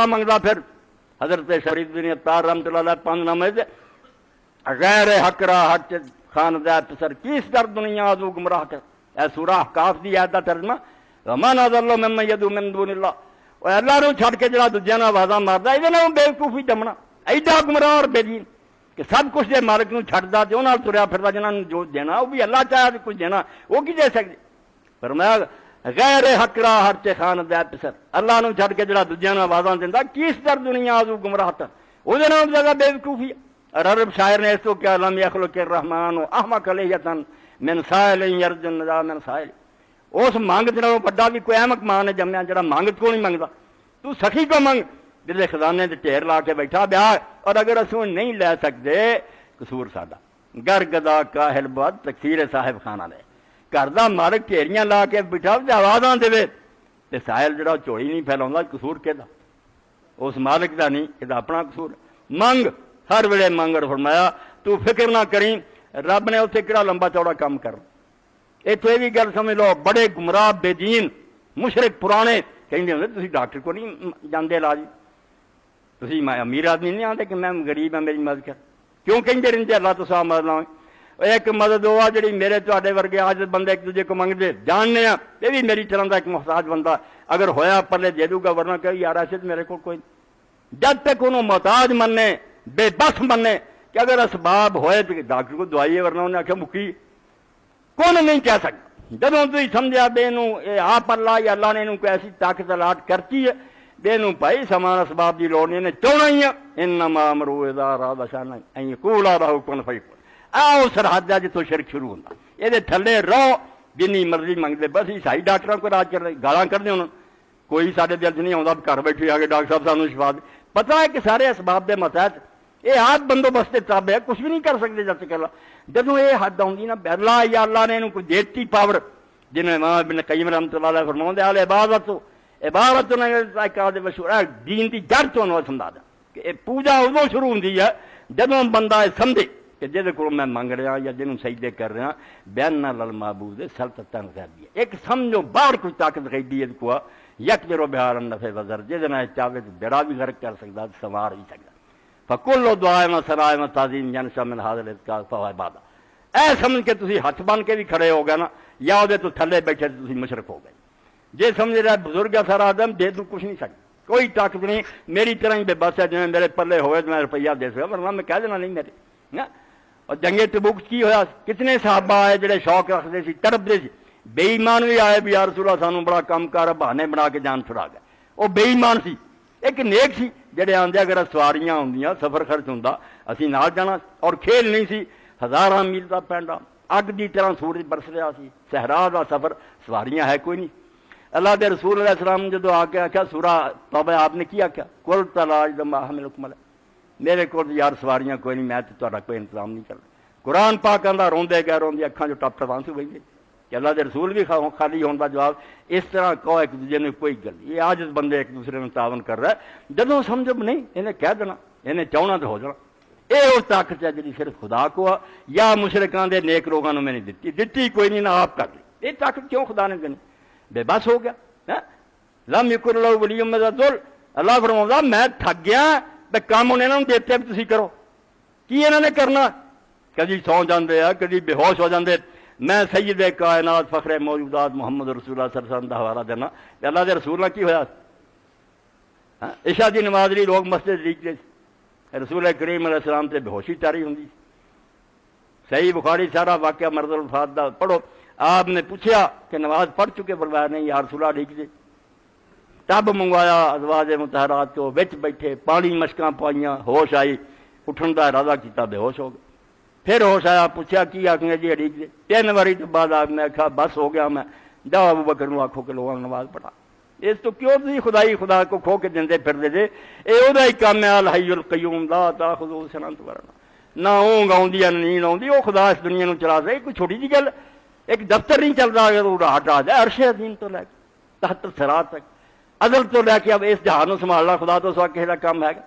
منگتا پھر حضرت شریف بن عطار رحمۃ اللہ علیہ 5 نامے سے غیر حق را حق خان دے پسر کیس در دنیا آزو گمراہ کر. اے سورہ احقاف دی آیت دا ترجمہ ومن اضل ممن يدعو من دون اللہ. اور اللہ نو چھڑ کے جڑا دوجیاں نال آوازاں ماردا اے نال بیوقوفی جمنا ایڈا گمراہ اور بے دین کہ سب کچھ دے مالک نو چھڑدا تے انہاں نال تریا پھردا جنہاں نو جو دینا وہ بھی اللہ چاہے تے کچھ دینا وہ کی دے سکدے. فرمایا غیر حق را ہر تے خان دے پسر اللہ نو چھڑ کے جڑا دوجیاں نال آوازاں دیندا کیس در دنیا آزو گمراہ تا او دے نال زیادہ بیوقوفی. اور عرب شاعر نے اس کو کیا لم یخلق الرحمن احمق لیتن من سائل یرج النجا من سائل. اس منگ نالوں بڑا بھی کوئی احمق ماں نے جمیا جڑا منگ کو نہیں منگدا. تو سخی کو منگ جلے خزانے تے ٹھیر لا کے بیٹھا بیا. اور اگر اسوں نہیں لے سکتے قصور ساڈا. گر گدا کاہل بد تقصیر صاحب خانہ دے گھر دا مالک ٹھیریاں لا کے بٹھا تے آوازاں دے تے سائل جڑا چوڑی نہیں پھیلاوندا قصور کہدا اس مالک دا نہیں یہ اپنا قصور. منگ ہر ویلے منگ. فرمایا تو فکر نہ کریں رب نے اتنے کہڑا لمبا چوڑا کام کر. اتوں یہ بھی گل سمجھ لو بڑے گمراہ بے دین مشرک پرانے کہیں ہوتے تھی ڈاکٹر کو نہیں جانے علاج تھی امیر آدمی نہیں آتے کہ میں غریب ہاں میری مدد کر کیوں کہیں رہتے اللہ تو صاحب مدد لاؤں. ایک مدد وہ آ جی میرے تے ورگے آج بندے ایک دوجے کو منگتے جاننے یہ بھی میری طرح کا ایک محتاج بندہ اگر ہویا پرلے دے دوں گا ورنہ کہ یار ایسے میرے کو کوئی. جب تک انہوں محتاج مننے بے بس مننے کہ اگر اسباب ہوئے تو ڈاکٹر کو دوائی ہے ورنہ انہیں آخیا مکی کون نہیں کہہ سکتا. جب تھی سمجھا بے آپ اللہ یا اللہ نے انہوں کو ایسی طاقت الاٹ کرتی ہے بے بھائی سامان اسباب کی لوڑ نہیں انہیں چونا ہی ہے. انما امرؤ اذا اراد شیئا ان یقول له کن فیکون. آؤ سرحد ہے جتوں شرک شروع ہوتا یہ تھلے رہو جنی مرضی منگتے بس عیسائی ڈاکٹروں کو راج کر رہے گالاں کرتے انہوں کوئی سارے دل چ نہیں آتا گھر بیٹھے آ کے ڈاکٹر صاحب سانو شفا دے. پتا ہے کہ سارے اسباب دے متحد یہ حد بندوبست تابع ہے کچھ بھی نہیں کر سکتے جب تک اللہ جدوں یہ حد آؤں نا اللہ یا اللہ نے انہوں کو دیتی پاور جنہیں امام ابن قیم رحمۃ اللہ علیہ فرماؤں آل عبادت عبادت مشہور دین کی جڑ تو انہوں سمجھا دیں کہ پوجا ادو شروع ہوتی ہے جدوں بندہ سمجھے کہ جہد کو میں منگ رہا یا جنہوں سجدے کر رہا بین للمعبود سلطتاً غیبی ہے ایک سمجھو باہر کوئی طاقت غیبی ہے کو یک جرو بہار النفع وزر جہد چاہے تو بیڑا بھی غرق کر سکتا سوار بھی سکتا. فکل دعائے میں سرائے میں تعظیم جنشا من حاضر عبادہ اے سمجھ کے تسی ہاتھ بن کے بھی کھڑے ہو گئے نا یا وہ تو تھلے بیٹھے تسی مشرک ہو گئے. جی سمجھ رہا بزرگ ہے سارا آدم دے تو کچھ نہیں سکتا کوئی طاقت نہیں میری طرح ہی بے بس ہے جی میرے پلے ہوئے تو میں روپیہ دے سکا ورنہ میں کہہ دینا نہیں میرے. اور جنگے تبوک کی ہوا کتنے صحابہ آئے جڑے شوق رکھتے سی تڑپتے سی بے ایمان بھی آئے بھی یا رسول اللہ سانو بڑا کم کار بہانے بنا کے جان چھڑا گئے. وہ بے ایمان سی ایک نیک سی جڑے آندے اگر سواریاں ہوندیاں سفر خرچ ہوندا اسی نال جانا اور کھیل نہیں سی ہزاراں میل دا پینڈا اگ دی طرح سورج برس رہا سی صحرا دا سفر سواریاں ہے کوئی نہیں. اللہ دے رسول علیہ السلام جدو آ کے آخیا سورہ توبہ آپ نے کیا کیا کل تلاج دما حملکم میرے کو یار سواریاں کوئی نہیں میں تو کوئی انتظام نہیں کرنا. قرآن پاک آندا روندے گئے روندے اکھاں جو ٹپ ٹپ آنسو گئی کہ اللہ دے رسول بھی خالی ہونے کا جواب اس طرح کہو ایک دوسرے نے کوئی گل یہ عاجز بندے ایک دوسرے میں تعاون کر رہا ہے جدوں سمجھو نہیں انہیں کہہ دینا انہیں چاہنا تو ہو جانا. یہ وہ طاقت ہے جی صرف خدا کو یا مشرکان دے نیک لوگوں نے میں نے دتی کوئی نہیں نہ آپ کر لی. یہ طاقت کیوں خدا نے دینی بے بس ہو گیا. لم یکن لہ ولی من الذل اللہ فرماؤں میں تھک گیا بے کام انہوں نے دیتے بھی تسی کرو کی انہوں نے کرنا کدی سو جاندے ہیں کدی بے ہوش ہو جاندے. میں سید کائنات فخر موجودات محمد رسول اللہ صلی اللہ علیہ وسلم دا حوالہ دینا اللہ دے رسول نے کی ہویا عشاء دی نماز لی لوگ مسجد لیکتے رسول کریم علیہ السلام سے بے ہوشی تاری ہوندی. صحیح بخاری سارا واقعہ مرض الفات دا پڑھو. آپ نے پوچھا کہ نماز پڑھ چکے فرمایا نہیں یا رسول اللہ ڈھیک دے تب منگوایا ازواج مطہرات کو وچ بیٹھے پانی مشکاں پائیاں ہوش آئی اٹھن دا ارادہ کیتا بے ہوش ہو گئے. پھر ہوش آیا پوچھا کی آخیں جی ڈھیک دے 3 باری تو بعد آپ نے آخا بس ہو گیا میں جاؤ ابو بکر نو آکھو کہ لوگوں نماز پڑھا. اس تو کیوں تھی خدائی خدا کو کھو کے دندے پھر دے یہ وہ کام ہے الحی القیوم لا تاخذہ سنۃ ولا نوم نہ اونگ آؤندی ہے نیند آؤندی وہ خدا اس دنیا نو چلا دے. کوئی چھوٹی جی گل ایک دفتر نہیں چل رہا اگر وہ راٹ آ جائے عرش عظیم تو لے کے تحت الصراط تک عدل تو لے کے اب اس جہان کو سنبھالنا خدا تو سوا کسی کا کام ہے گا.